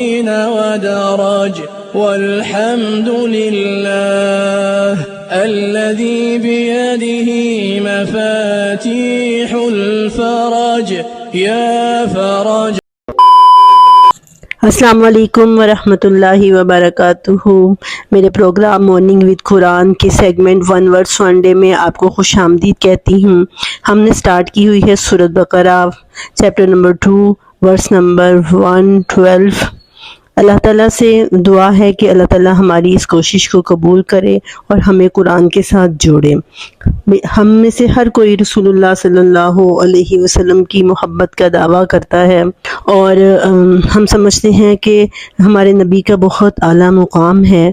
ودرج والحمد لله الذي بيده مفاتيح الفرج يا فرج. السلام علیکم ورحمۃ اللہ وبرکاتہ. میرے پروگرام مارننگ وتھ قرآن کے سیگمنٹ 1 ورڈس 1 ڈے میں آپ کو خوش آمدید کہتی ہوں. ہم نے سٹارٹ کی ہوئی ہے سورۃ بقرہ چیپٹر نمبر 2 ورس نمبر 112. اللہ تعالیٰ سے دعا ہے کہ اللہ تعالیٰ ہماری اس کوشش کو قبول کرے اور ہمیں قرآن کے ساتھ جوڑے. ہم میں سے ہر کوئی رسول اللہ صلی اللہ علیہ وسلم کی محبت کا دعویٰ کرتا ہے اور ہم سمجھتے ہیں کہ ہمارے نبی کا بہت اعلیٰ مقام ہے،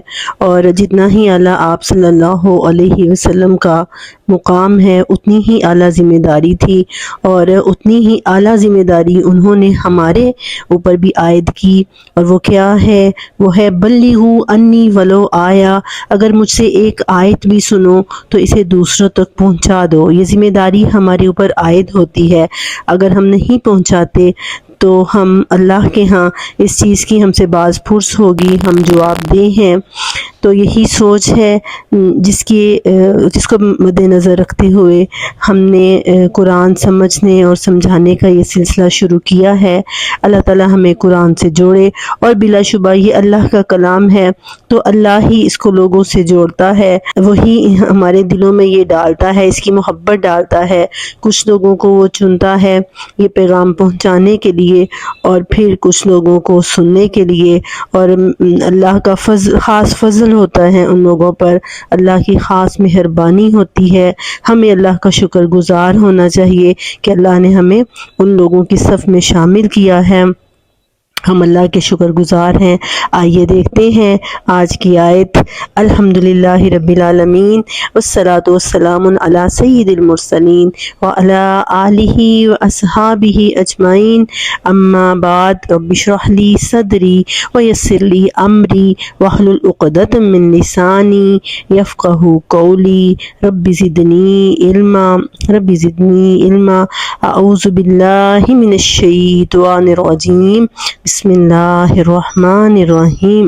اور جتنا ہی اعلیٰ آپ صلی اللہ علیہ وسلم کا مقام ہے اتنی ہی اعلیٰ ذمہ داری تھی، اور اتنی ہی اعلیٰ ذمہ داری انہوں نے ہمارے اوپر بھی عائد کی. اور وہ کیا ہے؟ وہ ہے بلغوا انی ولو آیا. اگر مجھ سے ایک آیت بھی سنو تو اسے دوسروں تک پہنچا دو. یہ ذمہ داری ہمارے اوپر عائد ہوتی ہے. اگر ہم نہیں پہنچاتے تو ہم اللہ کے ہاں اس چیز کی ہم سے باز پرس ہوگی، ہم جواب دہ ہیں. تو یہی سوچ ہے جس کو مد نظر رکھتے ہوئے ہم نے قرآن سمجھنے اور سمجھانے کا یہ سلسلہ شروع کیا ہے. اللہ تعالی ہمیں قرآن سے جوڑے، اور بلا شبہ یہ اللہ کا کلام ہے تو اللہ ہی اس کو لوگوں سے جوڑتا ہے، وہی ہمارے دلوں میں یہ ڈالتا ہے، اس کی محبت ڈالتا ہے. کچھ لوگوں کو وہ چنتا ہے یہ پیغام پہنچانے کے لیے، اور پھر کچھ لوگوں کو سننے کے لیے. اور اللہ کا خاص فضل ہوتا ہے ان لوگوں پر، اللہ کی خاص مہربانی ہوتی ہے. ہمیں اللہ کا شکر گزار ہونا چاہیے کہ اللہ نے ہمیں ان لوگوں کی صف میں شامل کیا ہے. ہم اللہ کے شکر گزار ہیں. آئیے دیکھتے ہیں آج کی آیت. الحمدللہ رب العالمین والصلاة والسلام علی سید المرسلین وعلی آلہ واصحابہ اجمعین. اما بعد رب اشرح لی صدری ویسر لی امری واحلل عقدۃ من لسانی یفقہوا قولی. رب زدنی علما. اعوذ باللہ من الشیطان الرجیم. بسم اللہ الرحمن الرحیم.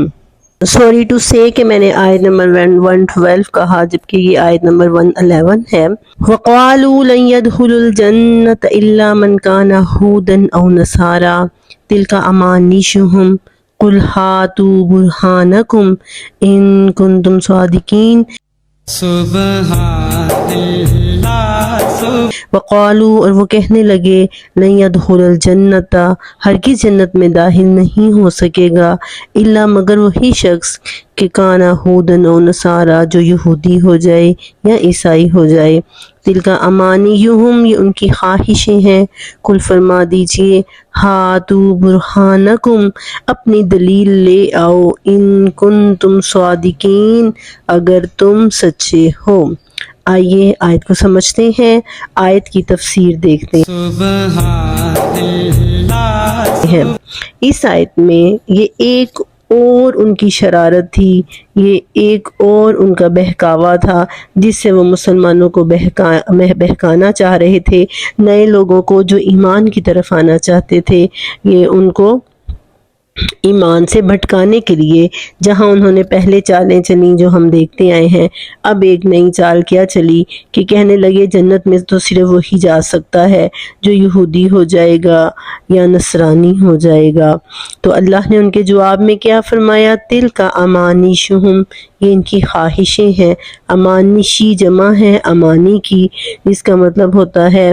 سوری ٹو سے کہ میں نے آیت نمبر 112 کہا جبکہ یہ آیت نمبر 111 ہے. وَقَالُوا لَن يَدْخُلُوا الْجَنَّةَ إِلَّا مَنْ كَانَ هُودًا أَوْ نَصَارَىٰ تِلْكَ أَمَانِيُّهُمْ قُلْ هَاتُوا بُرْهَانَكُمْ إِن كُنتُمْ صَادِقِينَ. سبحان اللہ. وقالوا، اور وہ کہنے لگے، لن يدخل الجنت، ہرگز جنت میں داخل نہیں ہو سکے گا، الا مگر وہی شخص کہ کانا ہودن و نصارا، جو یہودی ہو جائے یا عیسائی ہو جائے. تلک امانیہم، یہ ان کی خواہشیں ہیں. کل فرما دیجئے، ہاتو برہانکم، اپنی دلیل لے آؤ، ان کنتم صادقین، اگر تم سچے ہو. آئیے آیت کو سمجھتے ہیں، آیت کی تفسیر دیکھتے ہیں. اس آیت میں یہ ایک اور ان کی شرارت تھی، یہ ایک اور ان کا بہکاوا تھا جس سے وہ مسلمانوں کو بہکانا چاہ رہے تھے. نئے لوگوں کو جو ایمان کی طرف آنا چاہتے تھے، یہ ان کو ایمان سے بھٹکانے کے لیے. جہاں انہوں نے پہلے چالیں چلیں جو ہم دیکھتے آئے ہیں، اب ایک نئی چال کیا چلی کہ کہنے لگے جنت میں تو صرف وہی جا سکتا ہے جو یہودی ہو جائے گا یا نصرانی ہو جائے گا. تو اللہ نے ان کے جواب میں کیا فرمایا؟ تلک امانیشہم، یہ ان کی خواہشیں ہیں. امانشی جمع ہے امانی کی، جس کا مطلب ہوتا ہے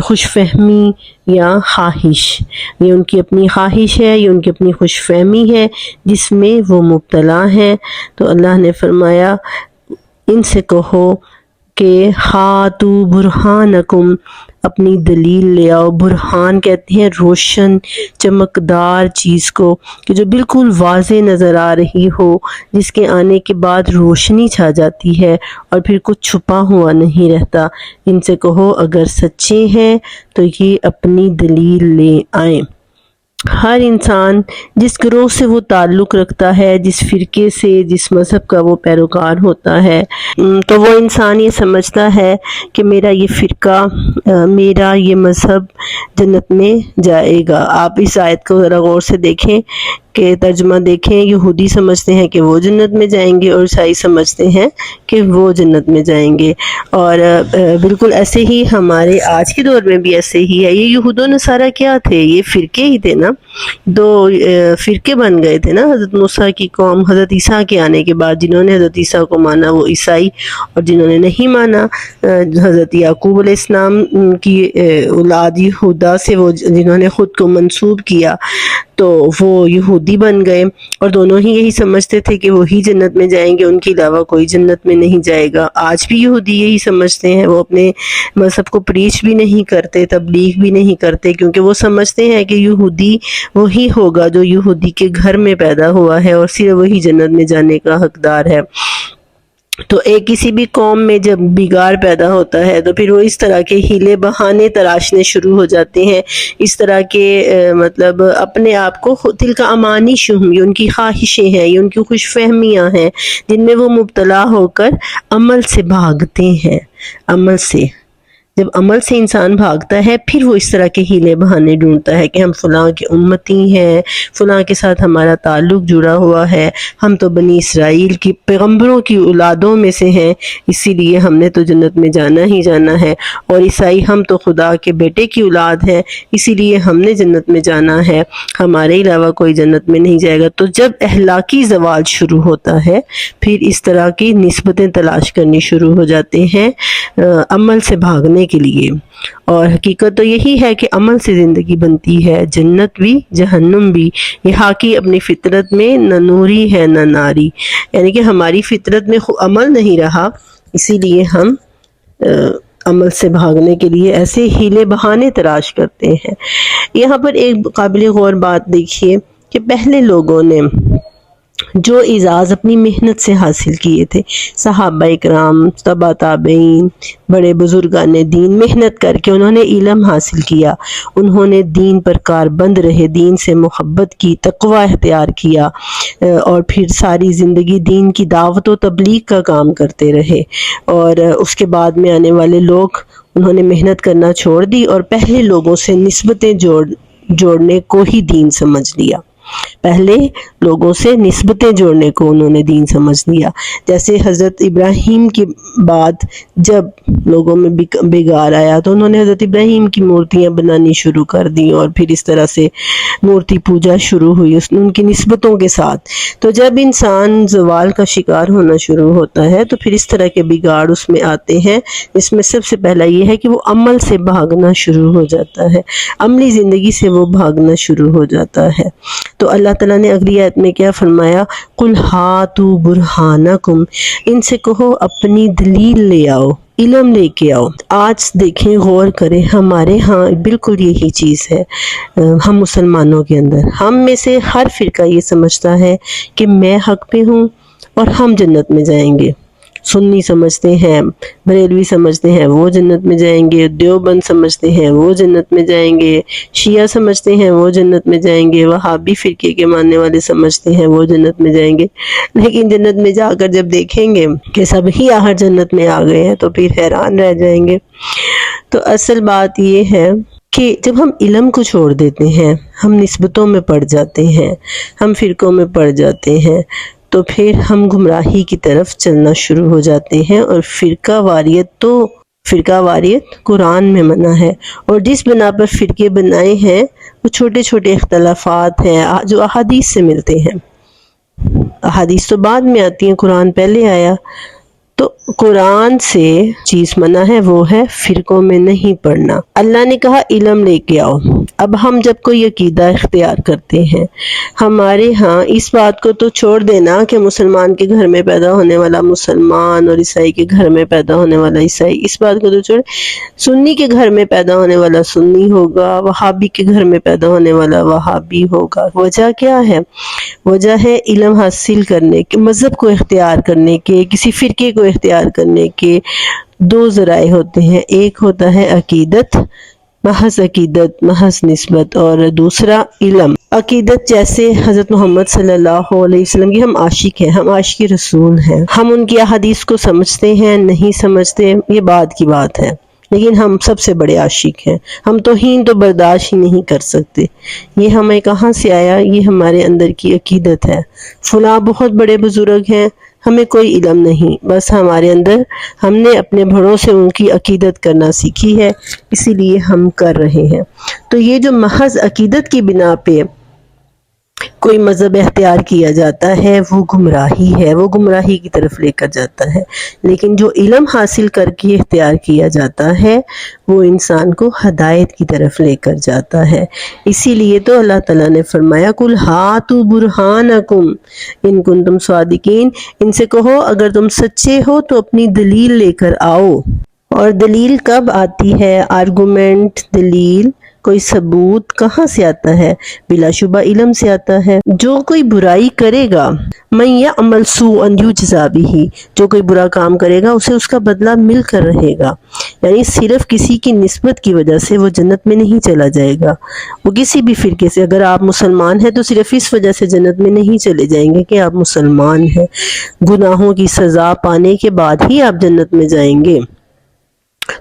خوش فہمی یا خواہش. یہ ان کی اپنی خواہش ہے، یہ ان کی اپنی خوش فہمی ہے جس میں وہ مبتلا ہیں. تو اللہ نے فرمایا ان سے کہو کہ ہاتو برہانکم، اپنی دلیل لے آؤ. برہان کہتے ہیں روشن چمکدار چیز کو، کہ جو بالکل واضح نظر آ رہی ہو، جس کے آنے کے بعد روشنی چھا جاتی ہے اور پھر کچھ چھپا ہوا نہیں رہتا. ان سے کہو اگر سچے ہیں تو یہ اپنی دلیل لے آئیں. ہر انسان جس گروہ سے وہ تعلق رکھتا ہے، جس فرقے سے، جس مذہب کا وہ پیروکار ہوتا ہے، تو وہ انسان یہ سمجھتا ہے کہ میرا یہ فرقہ، میرا یہ مذہب جنت میں جائے گا. آپ اس آیت کو ذرا غور سے دیکھیں کہ ترجمہ دیکھیں، یہودی سمجھتے ہیں کہ وہ جنت میں جائیں گے اور عیسائی سمجھتے ہیں کہ وہ جنت میں جائیں گے. اور بالکل ایسے ہی ہمارے آج کے دور میں بھی ایسے ہی ہے. یہ یہود و نصارہ کیا تھے؟ یہ فرقے ہی تھے نا، دو فرقے بن گئے تھے نا حضرت موسیٰ کی قوم حضرت عیسیٰ کے آنے کے بعد. جنہوں نے حضرت عیسیٰ کو مانا وہ عیسائی، اور جنہوں نے نہیں مانا حضرت یعقوب علیہ السلام کی اولاد یہودا سے، وہ جنہوں نے خود کو منسوب کیا تو وہ یہودی بن گئے. اور دونوں ہی یہی سمجھتے تھے کہ وہی جنت میں جائیں گے، ان کے علاوہ کوئی جنت میں نہیں جائے گا. آج بھی یہودی یہی سمجھتے ہیں. وہ اپنے مذہب کو پریچ بھی نہیں کرتے، تبلیغ بھی نہیں کرتے، کیونکہ وہ سمجھتے ہیں کہ یہودی وہی ہوگا جو یہودی کے گھر میں پیدا ہوا ہے اور صرف وہی جنت میں جانے کا حقدار ہے. تو کسی بھی قوم میں جب بگاڑ پیدا ہوتا ہے تو پھر وہ اس طرح کے ہیلے بہانے تراشنے شروع ہو جاتے ہیں. اس طرح کے مطلب اپنے آپ کو دل کا امانشہم، یہ ان کی خواہشیں ہیں، یہ ان کی خوش فہمیاں ہیں جن میں وہ مبتلا ہو کر عمل سے بھاگتے ہیں. عمل سے، جب عمل سے انسان بھاگتا ہے پھر وہ اس طرح کے ہیلے بہانے ڈھونڈتا ہے کہ ہم فلاں کے امتی ہیں، فلاں کے ساتھ ہمارا تعلق جڑا ہوا ہے، ہم تو بنی اسرائیل کی پیغمبروں کی اولادوں میں سے ہیں، اسی لیے ہم نے تو جنت میں جانا ہی جانا ہے. اور عیسائی ہم تو خدا کے بیٹے کی اولاد ہیں، اسی لیے ہم نے جنت میں جانا ہے، ہمارے علاوہ کوئی جنت میں نہیں جائے گا. تو جب اخلاقی زوال شروع ہوتا ہے پھر اس طرح کی نسبتیں تلاش کرنی شروع ہو جاتے ہیں عمل سے بھاگنے کے لیے. اور حقیقت تو یہی ہے کہ عمل سے زندگی بنتی ہے، جنت بھی جہنم بھی. یہ حاکی اپنی فطرت میں نہ نوری ہے نہ ناری، یعنی کہ ہماری فطرت میں عمل نہیں رہا، اسی لیے ہم عمل سے بھاگنے کے لیے ایسے ہیلے بہانے تلاش کرتے ہیں. یہاں پر ایک قابل غور بات دیکھیے کہ پہلے لوگوں نے جو اعزاز اپنی محنت سے حاصل کیے تھے، صحابہ اکرام، تبع تابعین، بڑے بزرگان دین، محنت کر کے انہوں نے علم حاصل کیا، انہوں نے دین پر کاربند رہے، دین سے محبت کی، تقوی اختیار کیا، اور پھر ساری زندگی دین کی دعوت و تبلیغ کا کام کرتے رہے. اور اس کے بعد میں آنے والے لوگ انہوں نے محنت کرنا چھوڑ دی اور پہلے لوگوں سے نسبتیں جوڑنے کو ہی دین سمجھ لیا. پہلے لوگوں سے نسبتیں جوڑنے کو انہوں نے دین سمجھ لیا. جیسے حضرت ابراہیم کے بعد جب لوگوں میں بگاڑ آیا تو انہوں نے حضرت ابراہیم کی مورتیاں بنانی شروع کر دی، اور پھر اس طرح سے مورتی پوجا شروع ہوئی ان کی نسبتوں کے ساتھ. تو جب انسان زوال کا شکار ہونا شروع ہوتا ہے تو پھر اس طرح کے بگاڑ اس میں آتے ہیں. اس میں سب سے پہلا یہ ہے کہ وہ عمل سے بھاگنا شروع ہو جاتا ہے، عملی زندگی سے وہ بھاگنا شروع ہو جاتا ہے. تو اللہ تعالیٰ نے اگلی آیت میں کیا فرمایا؟ قُلْ هَاتُوا بُرْهَانَكُمْ، ان سے کہو اپنی دلیل لے آؤ، علم لے کے آؤ. آج دیکھیں، غور کریں، ہمارے ہاں بالکل یہی چیز ہے. ہم مسلمانوں کے اندر ہم میں سے ہر فرقہ یہ سمجھتا ہے کہ میں حق پہ ہوں اور ہم جنت میں جائیں گے. سنی سمجھتے ہیں، بریلوی سمجھتے ہیں وہ جنت میں جائیں گے، دیوبند سمجھتے ہیں وہ جنت میں جائیں گے، شیعہ سمجھتے ہیں وہ جنت میں جائیں گے، وہابی فرقے کے ماننے والے سمجھتے ہیں وہ جنت میں جائیں گے. لیکن جنت میں جا کر جب دیکھیں گے کہ سب ہی آخر جنت میں آ گئے ہیں تو پھر حیران رہ جائیں گے. تو اصل بات یہ ہے کہ جب ہم علم کو چھوڑ دیتے ہیں، ہم نسبتوں میں پڑ جاتے ہیں، ہم فرقوں میں پڑ جاتے ہیں، تو پھر ہم گمراہی کی طرف چلنا شروع ہو جاتے ہیں. اور فرقہ واریت قرآن میں منع ہے، اور جس بنا پر فرقے بنائے ہیں وہ چھوٹے چھوٹے اختلافات ہیں جو احادیث سے ملتے ہیں. احادیث تو بعد میں آتی ہیں، قرآن پہلے آیا. تو قرآن سے چیز منع ہے، وہ ہے فرقوں میں نہیں پڑھنا. اللہ نے کہا علم لے کے آؤ. اب ہم جب کوئی عقیدہ اختیار کرتے ہیں، ہمارے ہاں اس بات کو تو چھوڑ دینا کہ مسلمان کے گھر میں پیدا ہونے والا مسلمان اور عیسائی کے گھر میں پیدا ہونے والا عیسائی، اس بات کو تو چھوڑ، سنی کے گھر میں پیدا ہونے والا سنی ہوگا، وہابی کے گھر میں پیدا ہونے والا وہابی ہوگا. وجہ کیا ہے؟ وجہ ہے علم حاصل کرنے کے، مذہب کو اختیار کرنے کے، کسی فرقے کو اختیار کرنے کے دو ذرائع ہوتے ہیں. ایک ہوتا ہے عقیدت، محض نسبت، اور دوسرا علم. عقیدت جیسے حضرت محمد صلی اللہ علیہ وسلم کی ہم عاشق ہیں، ہم عاشق رسول ہیں، ہم ان کی احادیث کو سمجھتے ہیں نہیں سمجھتے یہ بعد کی بات ہے. لیکن ہم سب سے بڑے عاشق ہیں، ہم توہین تو برداشت ہی نہیں کر سکتے۔ یہ ہمیں کہاں سے آیا؟ یہ ہمارے اندر کی عقیدت ہے۔ فلاں بہت بڑے بزرگ ہیں، ہمیں کوئی علم نہیں، بس ہمارے اندر ہم نے اپنے بڑوں سے ان کی عقیدت کرنا سیکھی ہے، اسی لیے ہم کر رہے ہیں۔ تو یہ جو محض عقیدت کی بنا پہ کوئی مذہب اختیار کیا جاتا ہے وہ گمراہی ہے، وہ گمراہی کی طرف لے کر جاتا ہے۔ لیکن جو علم حاصل کر کے اختیار کیا جاتا ہے وہ انسان کو ہدایت کی طرف لے کر جاتا ہے۔ اسی لیے تو اللہ تعالیٰ نے فرمایا قُلْ ہَاتُوا بُرْہَانَکُمْ اِن کُنتُم صادقین، ان سے کہو اگر تم سچے ہو تو اپنی دلیل لے کر آؤ۔ اور دلیل کب آتی ہے؟ آرگومنٹ، دلیل، کوئی ثبوت کہاں سے آتا ہے؟ بلا شبہ علم سے آتا ہے۔ جو کوئی برائی کرے گا مَن یعمل سوءا یجزا بہ، جو کوئی برا کام کرے گا اسے اس کا بدلہ مل کر رہے گا۔ یعنی صرف کسی کی نسبت کی وجہ سے وہ جنت میں نہیں چلا جائے گا، وہ کسی بھی فرقے سے، اگر آپ مسلمان ہیں تو صرف اس وجہ سے جنت میں نہیں چلے جائیں گے کہ آپ مسلمان ہیں، گناہوں کی سزا پانے کے بعد ہی آپ جنت میں جائیں گے۔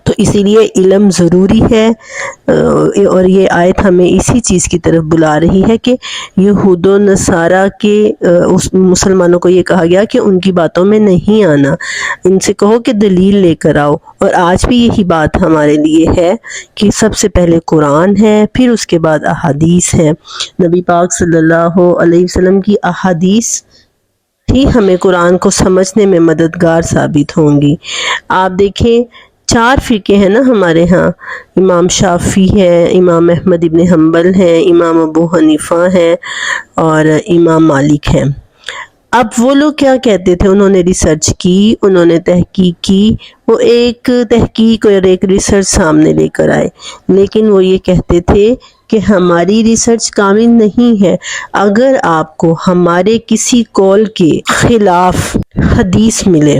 تو اسی لیے علم ضروری ہے، اور یہ آیت ہمیں اسی چیز کی طرف بلا رہی ہے کہ یہود و نصارہ کے مسلمانوں کو یہ کہا گیا کہ ان کی باتوں میں نہیں آنا، ان سے کہو کہ دلیل لے کر آؤ۔ اور آج بھی یہی بات ہمارے لیے ہے کہ سب سے پہلے قرآن ہے، پھر اس کے بعد احادیث ہے۔ نبی پاک صلی اللہ علیہ وسلم کی احادیث ہی ہمیں قرآن کو سمجھنے میں مددگار ثابت ہوں گی۔ آپ دیکھیں 4 فرقے ہیں نا ہمارے ہاں، امام شافعی ہے، امام احمد ابن حنبل ہیں، امام ابو حنیفہ ہیں اور امام مالک ہیں۔ اب وہ لوگ کیا کہتے تھے؟ انہوں نے ریسرچ کی، انہوں نے تحقیق کی، وہ ایک تحقیق اور ایک ریسرچ سامنے لے کر آئے، لیکن وہ یہ کہتے تھے کہ ہماری ریسرچ کامل نہیں ہے، اگر آپ کو ہمارے کسی قول کے خلاف حدیث ملے،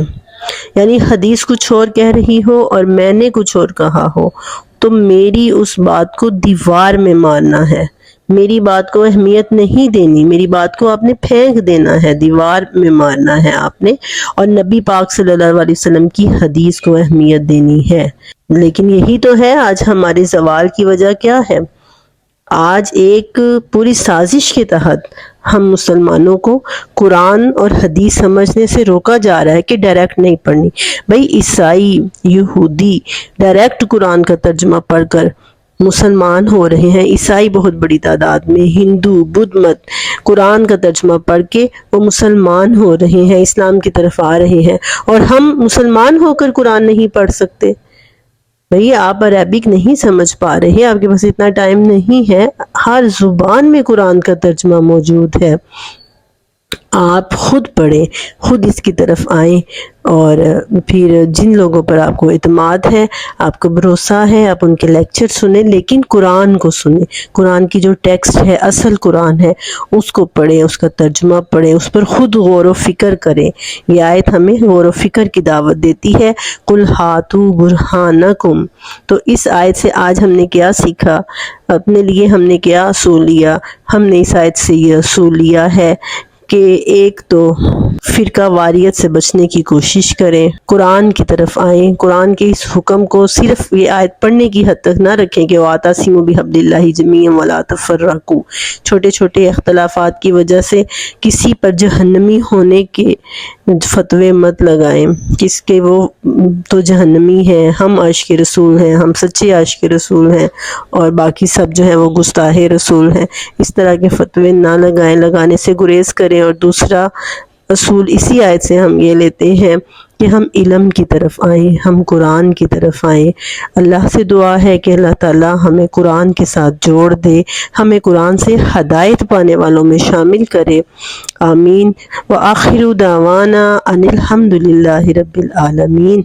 یعنی حدیث کچھ اور کہہ رہی ہو اور میں نے کچھ اور کہا ہو، تو میری اس بات کو دیوار میں مارنا ہے، میری بات کو اہمیت نہیں دینی، میری بات کو آپ نے پھینک دینا ہے، دیوار میں مارنا ہے آپ نے، اور نبی پاک صلی اللہ علیہ وسلم کی حدیث کو اہمیت دینی ہے۔ لیکن یہی تو ہے آج ہمارے زوال کی وجہ کیا ہے؟ آج ایک پوری سازش کے تحت ہم مسلمانوں کو قرآن اور حدیث سمجھنے سے روکا جا رہا ہے کہ ڈائریکٹ نہیں پڑھنی۔ بھئی عیسائی، یہودی ڈائریکٹ قرآن کا ترجمہ پڑھ کر مسلمان ہو رہے ہیں، عیسائی بہت بڑی تعداد میں، ہندو، بدھ مت قرآن کا ترجمہ پڑھ کے وہ مسلمان ہو رہے ہیں، اسلام کی طرف آ رہے ہیں، اور ہم مسلمان ہو کر قرآن نہیں پڑھ سکتے۔ بھئی آپ عربک نہیں سمجھ پا رہے، آپ کے پاس اتنا ٹائم نہیں ہے، ہر زبان میں قرآن کا ترجمہ موجود ہے، آپ خود پڑھیں، خود اس کی طرف آئیں، اور پھر جن لوگوں پر آپ کو اعتماد ہے، آپ کو بھروسہ ہے، آپ ان کے لیکچر سنیں، لیکن قرآن کو سنیں، قرآن کی جو ٹیکسٹ ہے، اصل قرآن ہے، اس کو پڑھیں، اس کا ترجمہ پڑھیں، اس پر خود غور و فکر کریں۔ یہ آیت ہمیں غور و فکر کی دعوت دیتی ہے، قُلْ ہَاتُوا بُرْہَانَکُمْ۔ تو اس آیت سے آج ہم نے کیا سیکھا؟ اپنے لیے ہم نے کیا اصول لیا؟ ہم نے اس آیت سے یہ اصول لیا ہے کہ ایک تو فرقہ واریت سے بچنے کی کوشش کریں، قرآن کی طرف آئیں، قرآن کے اس حکم کو صرف یہ آیت پڑھنے کی حد تک نہ رکھیں کہ وَاعْتَصِمُوا بِحَبْلِ اللَّهِ جَمِيعًا وَلَا تَفَرَّقُوا، چھوٹے چھوٹے اختلافات کی وجہ سے کسی پر جہنمی ہونے کے فتوے مت لگائیں، کس کے وہ تو جہنمی ہیں، ہم عاشق رسول ہیں، ہم سچے عاشق رسول ہیں، اور باقی سب جو ہیں وہ گستاخ رسول ہیں، اس طرح کے فتوے نہ لگائیں، لگانے سے گریز کریں۔ اور دوسرا اصول اسی آیت سے ہم یہ لیتے ہیں کہ ہم علم کی طرف آئیں، ہم قرآن کی طرف آئیں۔ اللہ سے دعا ہے کہ اللہ تعالی ہمیں قرآن کے ساتھ جوڑ دے، ہمیں قرآن سے ہدایت پانے والوں میں شامل کرے، آمین۔ وآخر دعوانا ان الحمد للہ رب العالمین۔